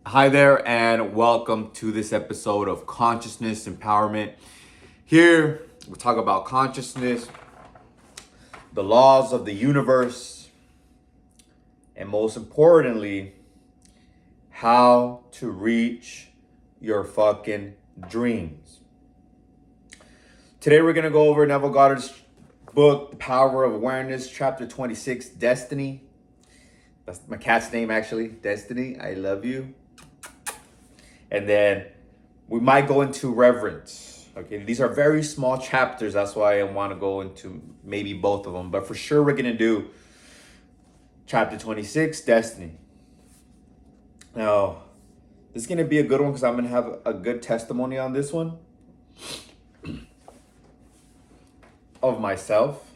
Hi there, and welcome to this episode of Consciousness Empowerment. Here, we talk about consciousness, the laws of the universe, and most importantly, how to reach your fucking dreams. Today, we're going to go over Neville Goddard's book, The Power of Awareness, chapter 26, Destiny. That's my cat's name, actually. Destiny, I love you. And then we might go into reverence. Okay, these are very small chapters. That's why I want to go into maybe both of them. But for sure, we're going to do chapter 26, Destiny. Now, this is going to be a good one because I'm going to have a good testimony on this one of myself.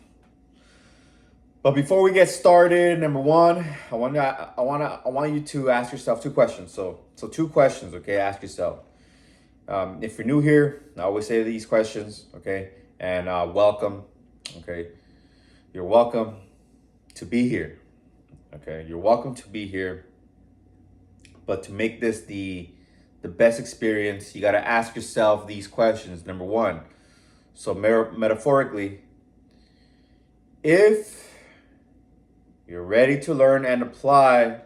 But before we get started, number one, I want you to ask yourself two questions. So two questions, okay? Ask yourself. If you're new here, I always say these questions, okay? And welcome, okay? You're welcome to be here, okay? You're welcome to be here. But to make this the best experience, you got to ask yourself these questions. Number one, so metaphorically, if you're ready to learn and apply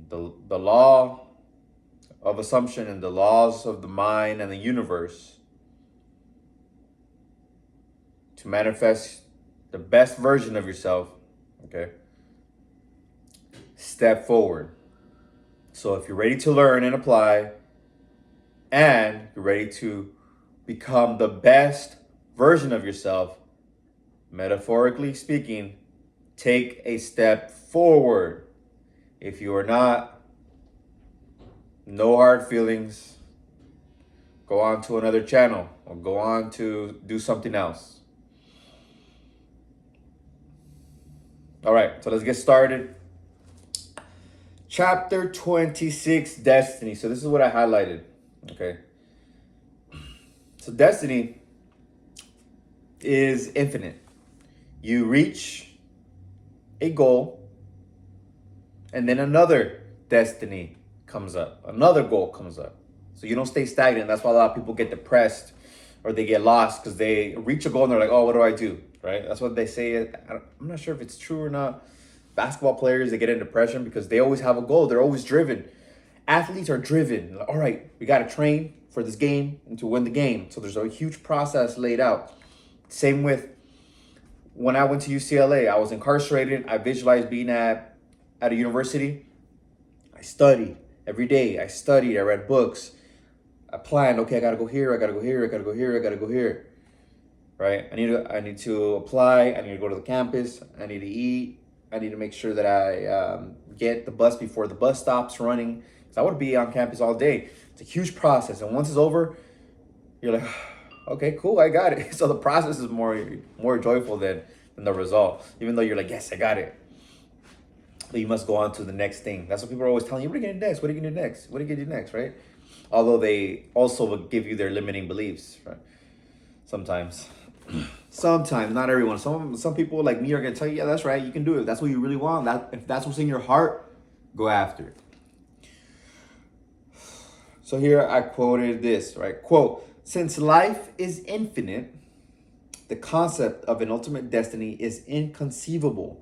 the law of assumption and the laws of the mind and the universe to manifest the best version of yourself, okay? Step forward. So if you're ready to learn and apply and you're ready to become the best version of yourself, metaphorically speaking, take a step forward. If you are not, no hard feelings. Go on to another channel or go on to do something else. All right, so let's get started. Chapter 26, Destiny. So this is what I highlighted, okay? So destiny is infinite. You reach a goal and then another destiny comes up. Another goal comes up. So you don't stay stagnant. That's why a lot of people get depressed or they get lost because they reach a goal and they're like, oh, what do I do? Right? That's what they say. I'm not sure if it's true or not. Basketball players, they get in depression because they always have a goal. They're always driven. Athletes are driven. All right, we got to train for this game and to win the game. So there's a huge process laid out. Same with when I went to UCLA. I was incarcerated. I visualized being at a university. I studied every day. I studied. I read books. I planned. Okay, I gotta go here. I gotta go here. I gotta go here. I gotta go here. Right? I need to apply. I need to go to the campus. I need to eat. I need to make sure that I get the bus before the bus stops running. Because I would be on campus all day. It's a huge process. And once it's over, you're like, okay, cool, I got it. So the process is more joyful than the result. Even though you're like, yes, I got it. But you must go on to the next thing. That's what people are always telling you. What are you going to do next? What are you going to do next? What are you going to do next, right? Although they also will give you their limiting beliefs, right? Sometimes. Sometimes, not everyone. Some people like me are gonna tell you, yeah, that's right, you can do it. That's what you really want. That if that's what's in your heart, go after it. So here I quoted this, right? Quote, since life is infinite, the concept of an ultimate destiny is inconceivable.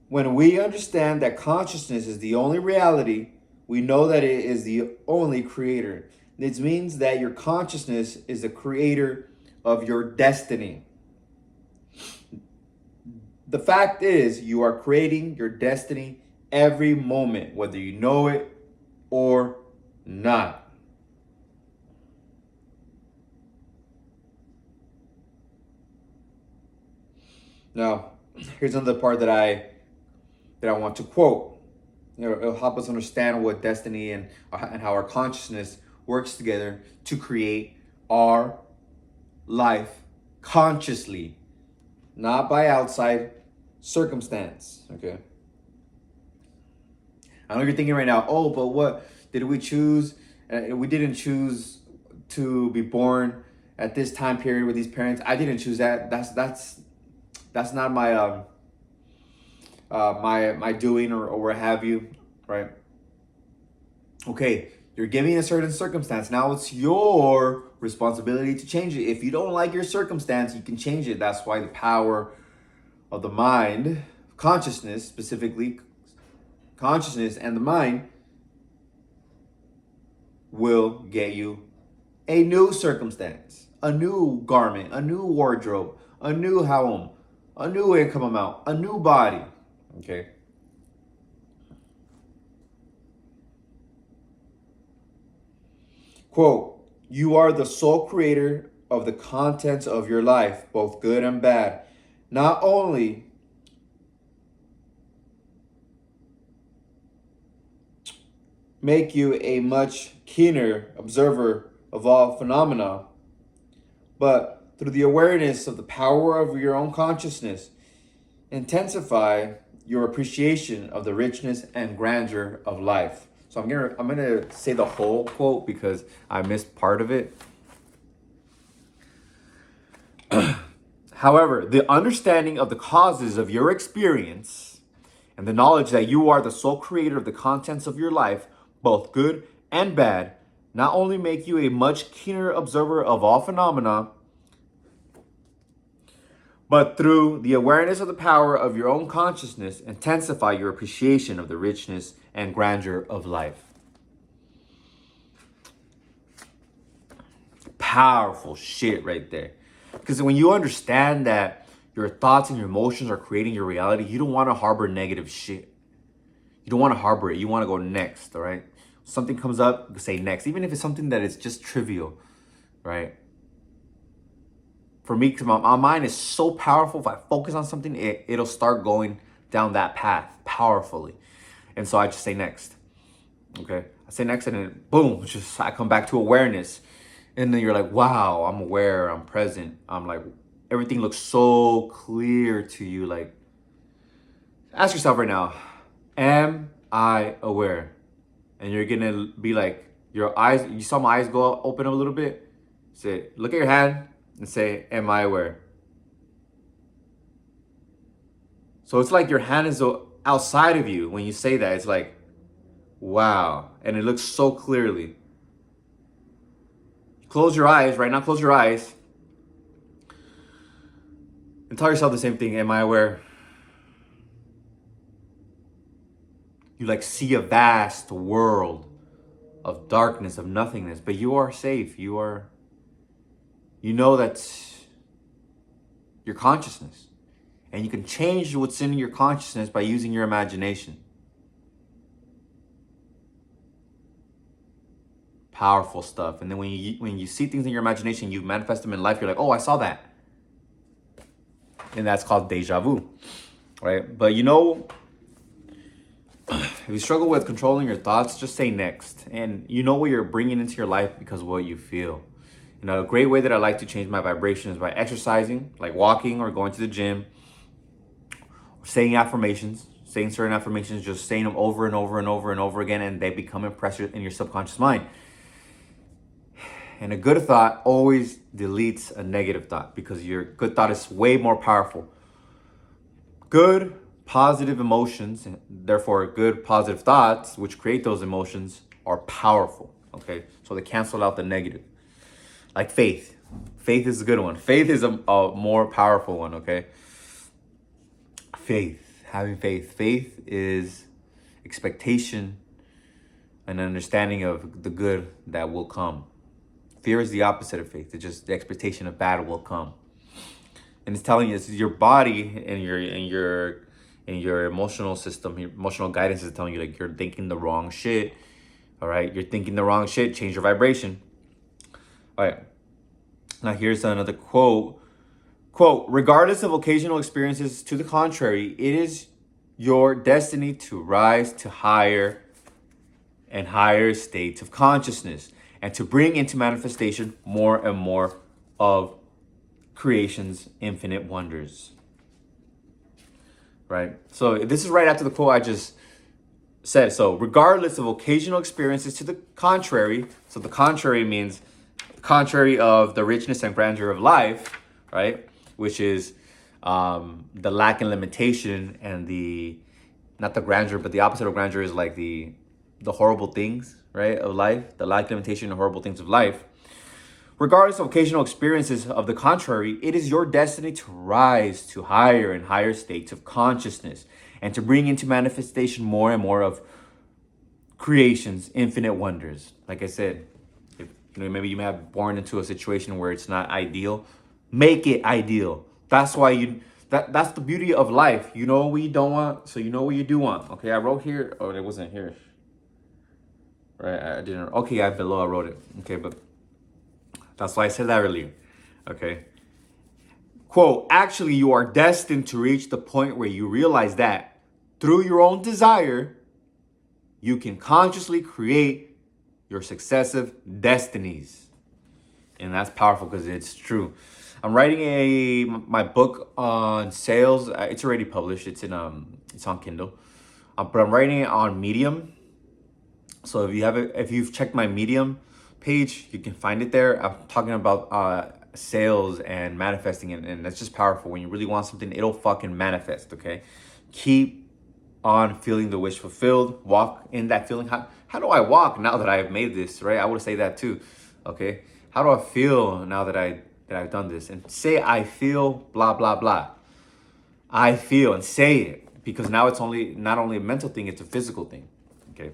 When we understand that consciousness is the only reality, we know that it is the only creator. This means that your consciousness is the creator of your destiny. The fact is, you are creating your destiny every moment, whether you know it or not. Now, here's another part that I want to quote. It'll help us understand what destiny and how our consciousness works together to create our life consciously, not by outside circumstance. Okay. I know you're thinking right now, oh, but what did we choose? We didn't choose to be born at this time period with these parents. I didn't choose that. That's not my my doing or what have you, right? Okay, you're giving a certain circumstance. Now it's your responsibility to change it. If you don't like your circumstance, you can change it. That's why the power of the mind, consciousness, specifically consciousness and the mind, will get you a new circumstance, a new garment, a new wardrobe, a new home, a new income amount, a new body. Okay. Quote, you are the sole creator of the contents of your life, both good and bad. Not only make you a much keener observer of all phenomena, but through the awareness of the power of your own consciousness, intensify your appreciation of the richness and grandeur of life. So I'm gonna say the whole quote because I missed part of it. However, the understanding of the causes of your experience and the knowledge that you are the sole creator of the contents of your life, both good and bad, not only make you a much keener observer of all phenomena, but through the awareness of the power of your own consciousness, intensify your appreciation of the richness and grandeur of life. Powerful shit right there. Because when you understand that your thoughts and your emotions are creating your reality, you don't want to harbor negative shit. You don't want to harbor it. You want to go next, all right? Something comes up, say next. Even if it's something that is just trivial, right? For me, because my mind is so powerful, if I focus on something, it'll start going down that path powerfully. And so I just say next, okay? I say next and then boom, just I come back to awareness. And then you're like, wow, I'm aware, I'm present. I'm like, everything looks so clear to you. Like, ask yourself right now, am I aware? And you're gonna be like, your eyes, you saw my eyes go open up a little bit? Say, look at your hand and say, am I aware? So it's like your hand is outside of you when you say that. It's like, wow. And it looks so clearly. Close your eyes right now. Close your eyes. And tell yourself the same thing. Am I aware? You like see a vast world of darkness, of nothingness, but you are safe. You know that's your consciousness. And you can change what's in your consciousness by using your imagination. Powerful stuff. And then when you see things in your imagination, you manifest them in life, you're like, oh, I saw that. And that's called deja vu, right? But you know, if you struggle with controlling your thoughts, just say next. And you know what you're bringing into your life because of what you feel. You know, a great way that I like to change my vibration is by exercising, like walking or going to the gym, or saying affirmations, saying certain affirmations, just saying them over and over and over and over again, and they become impressed in your subconscious mind. And a good thought always deletes a negative thought because your good thought is way more powerful. Good, positive emotions, and therefore good, positive thoughts, which create those emotions, are powerful, okay? So they cancel out the negative. Like faith. Faith is a good one. Faith is a more powerful one, okay? Faith, having faith. Faith is expectation and understanding of the good that will come. Fear is the opposite of faith. It's just the expectation of bad will come. And it's telling you, it's your body and your emotional system, your emotional guidance is telling you like you're thinking the wrong shit. All right, you're thinking the wrong shit. Change your vibration. All right. Now here's another quote. Quote, regardless of occasional experiences to the contrary, it is your destiny to rise to higher and higher states of consciousness and to bring into manifestation more and more of creation's infinite wonders. Right? So this is right after the quote I just said. So regardless of occasional experiences to the contrary, so the contrary means the contrary of the richness and grandeur of life, right? Which is the lack and limitation and not the grandeur, but the opposite of grandeur is like the the horrible things, right, of life, the lack limitation and horrible things of life, regardless of occasional experiences of the contrary, it is your destiny to rise to higher and higher states of consciousness and to bring into manifestation more and more of creation's infinite wonders. Like I said, if maybe you may have born into a situation where it's not ideal, make it ideal. That's why that's the beauty of life. You know what you don't want, so you know what you do want. Okay, I wrote here. Oh, it wasn't here. Right, I didn't. Okay, below I wrote it. Okay, but that's why I said that earlier. Okay. Quote, actually, you are destined to reach the point where you realize that through your own desire, you can consciously create your successive destinies. And that's powerful because it's true. I'm writing my book on sales. It's already published. It's on Kindle. But I'm writing it on Medium. So if you've checked my Medium page, you can find it there. I'm talking about sales and manifesting, and that's just powerful. When you really want something, it'll fucking manifest. Okay, keep on feeling the wish fulfilled. Walk in that feeling. How do I walk now that I've made this? Right, I would say that too. Okay, how do I feel now that I've done this? And say I feel blah blah blah. I feel, and say it, because now it's not only a mental thing, it's a physical thing. Okay.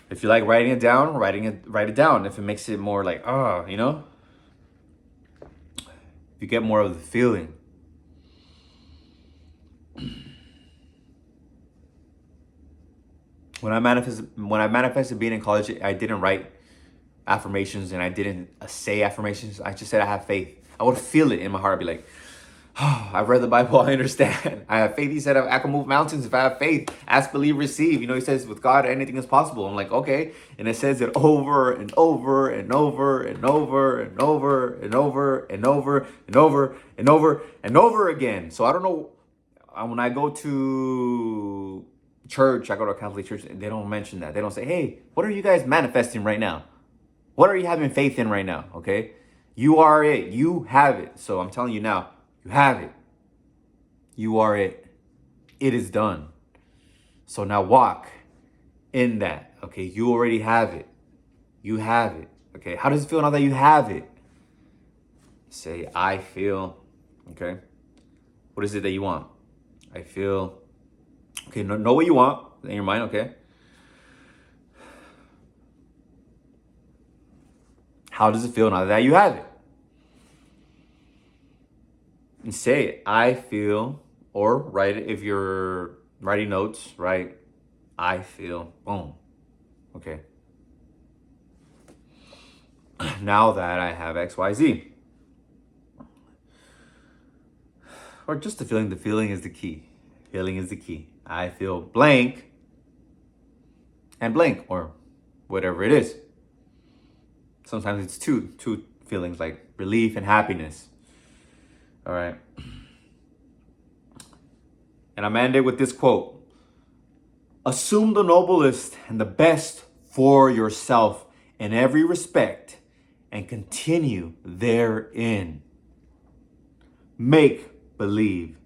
If you like writing it down, write it down. If it makes it more like, you get more of the feeling. When I manifested being in college, I didn't write affirmations and I didn't say affirmations. I just said I have faith. I would feel it in my heart. I'd be like, oh, I've read the Bible. I understand. I have faith. He said I can move mountains if I have faith. Ask, believe, receive. He says with God, anything is possible. I'm like, okay. And it says it over and over and over and over and over and over and over and over and over and over again. So I don't know. When I go to church, I go to a Catholic church, and they don't mention that. They don't say, hey, what are you guys manifesting right now? What are you having faith in right now? Okay. You are it. You have it. So I'm telling you now, you have it. You are it. It is done. So now walk in that. Okay. You already have it. You have it. Okay. How does it feel now that you have it? Say, I feel. Okay. What is it that you want? I feel. Okay. Know what you want in your mind. Okay. How does it feel now that you have it? And say it. I feel, or write it. If you're writing notes, write, I feel, boom. Okay. Now that I have XYZ. Or just the feeling is the key. Feeling is the key. I feel blank and blank, or whatever it is. Sometimes it's two feelings, like relief and happiness. All right. And I'm ending with this quote. Assume the noblest and the best for yourself in every respect and continue therein. Make believe.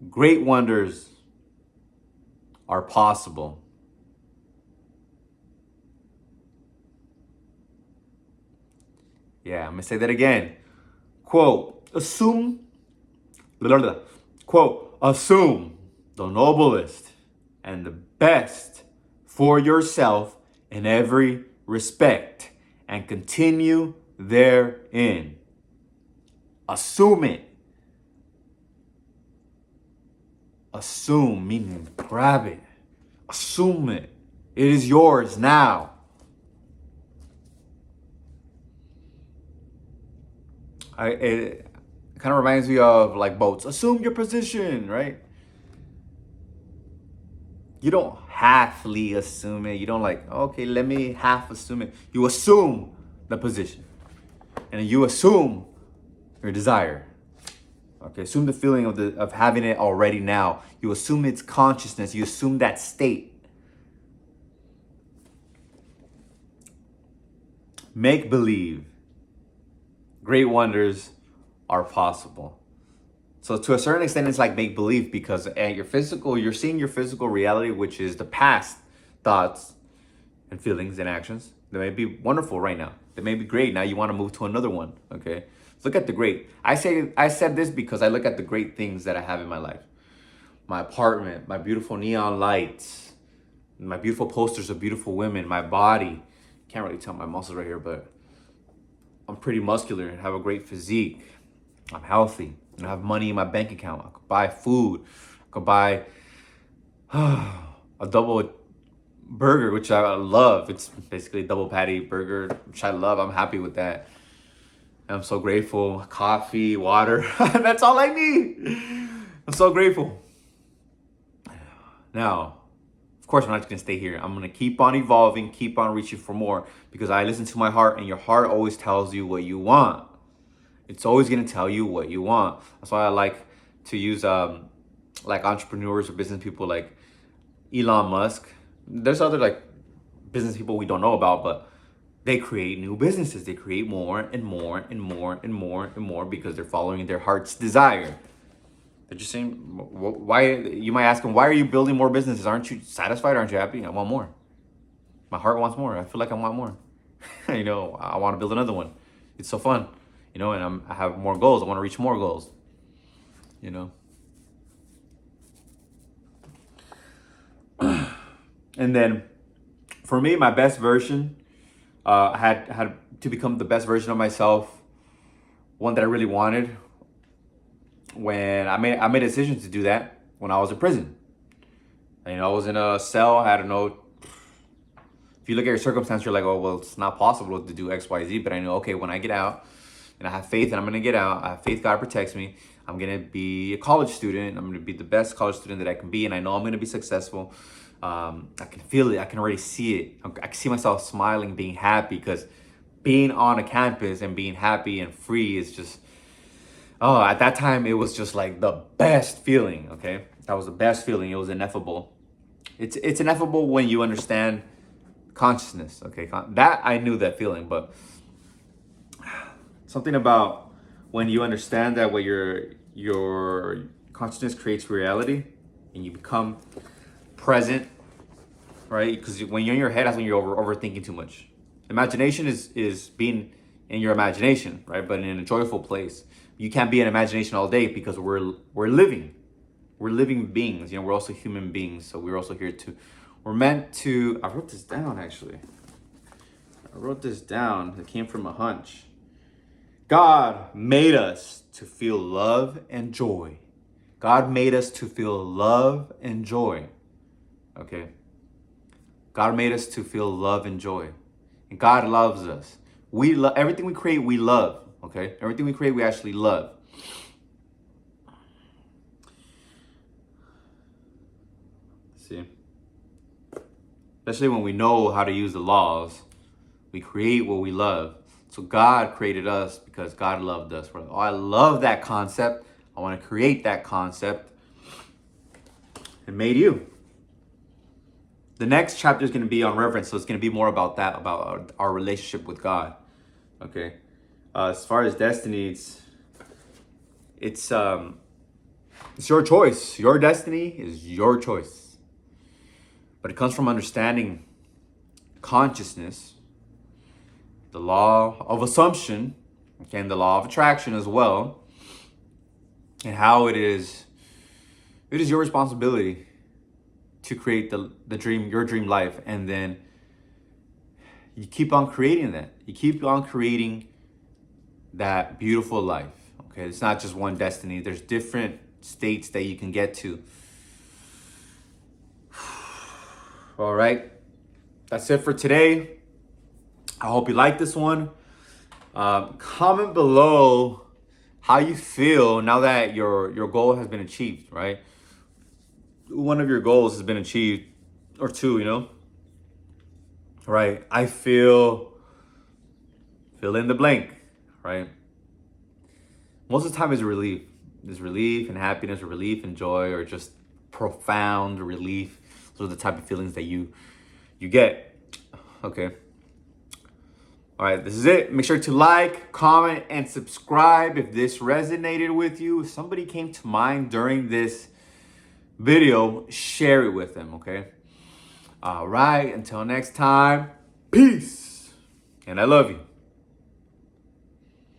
Great wonders are possible. Yeah, I'm going to say that again. Quote, assume the noblest and the best for yourself in every respect and continue therein. Assume it. Assume, meaning grab it. Assume it. It is yours now. It kind of reminds me of like boats. Assume your position, right? You don't halfly assume it. You don't like, okay, let me half assume it. You assume the position. And you assume your desire. Okay, assume the feeling of having it already now. You assume its consciousness. You assume that state. Make believe. Great wonders are possible. So to a certain extent, it's like make believe, because at you're seeing your physical reality, which is the past thoughts and feelings and actions. They may be wonderful right now. They may be great. Now you want to move to another one. Okay. Look at the great. I said this because I look at the great things that I have in my life. My apartment, my beautiful neon lights, my beautiful posters of beautiful women, my body. Can't really tell my muscles right here, but I'm pretty muscular and have a great physique. I'm healthy and I have money in my bank account. I could buy food. I could buy a double burger, which I love. It's basically a double patty burger, which I love. I'm happy with that. I'm so grateful. Coffee, water. That's all I need. I'm so grateful. Now, of course, I'm not just going to stay here. I'm going to keep on evolving, keep on reaching for more, because I listen to my heart, and your heart always tells you what you want. It's always going to tell you what you want. That's why I like to use like entrepreneurs or business people like Elon Musk. There's other like business people we don't know about, but they create new businesses. They create more and more and more and more and more because they're following their heart's desire. They're just saying, why? You might ask them, why are you building more businesses? Aren't you satisfied? Aren't you happy? I want more. My heart wants more. I feel like I want more. I want to build another one. It's so fun, and I have more goals. I want to reach more goals, And then for me, my best version, had to become the best version of myself, one that I really wanted, when I made a decision to do that when I was in prison. I was in a cell. I don't know. If you look at your circumstance, you're like, oh, well, it's not possible to do X, Y, Z. But I know, okay, when I get out, and I have faith that I'm going to get out, I have faith God protects me, I'm going to be a college student. I'm going to be the best college student that I can be. And I know I'm going to be successful. I can feel it. I can already see it. I can see myself smiling, being happy, because being on a campus and being happy and free is just, at that time, it was just like the best feeling, okay? That was the best feeling. It was ineffable. It's ineffable when you understand consciousness, okay? That, I knew that feeling, but something about when you understand that what your consciousness creates reality, and you become present, right? Because when you're in your head, that's when you're overthinking too much. Imagination is being in your imagination, right? But in a joyful place. You can't be in imagination all day, because we're living beings. We're also human beings, so we're also here to. We're meant to. I wrote this down actually. It came from a hunch. God made us to feel love and joy. God made us to feel love and joy. Okay. God made us to feel love and joy. And God loves us. We love everything we create, we love. Okay? Everything we create, we actually love. See? Especially when we know how to use the laws, we create what we love. So God created us because God loved us. We're like, I love that concept. I want to create that concept. And made you. The next chapter is going to be on reverence, so it's going to be more about that, about our relationship with God. Okay. As far as destiny, it's your choice. Your destiny is your choice. But it comes from understanding consciousness, the law of assumption, okay, and the law of attraction as well, and how it is your responsibility to create the dream, your dream life, and then you keep on creating that. You keep on creating that beautiful life. Okay, it's not just one destiny. There's different states that you can get to. All right, that's it for today. I hope you like this one. Comment below how you feel now that your goal has been achieved, right? One of your goals has been achieved, or two, right? I fill in the blank, right? Most of the time is relief. There's relief and happiness, or relief and joy, or just profound relief. Those are the type of feelings that you get. Okay. All right, this is it. Make sure to like, comment, and subscribe if this resonated with you. If somebody came to mind during this video, share it with them, okay? All right, until next time, peace. And I love you.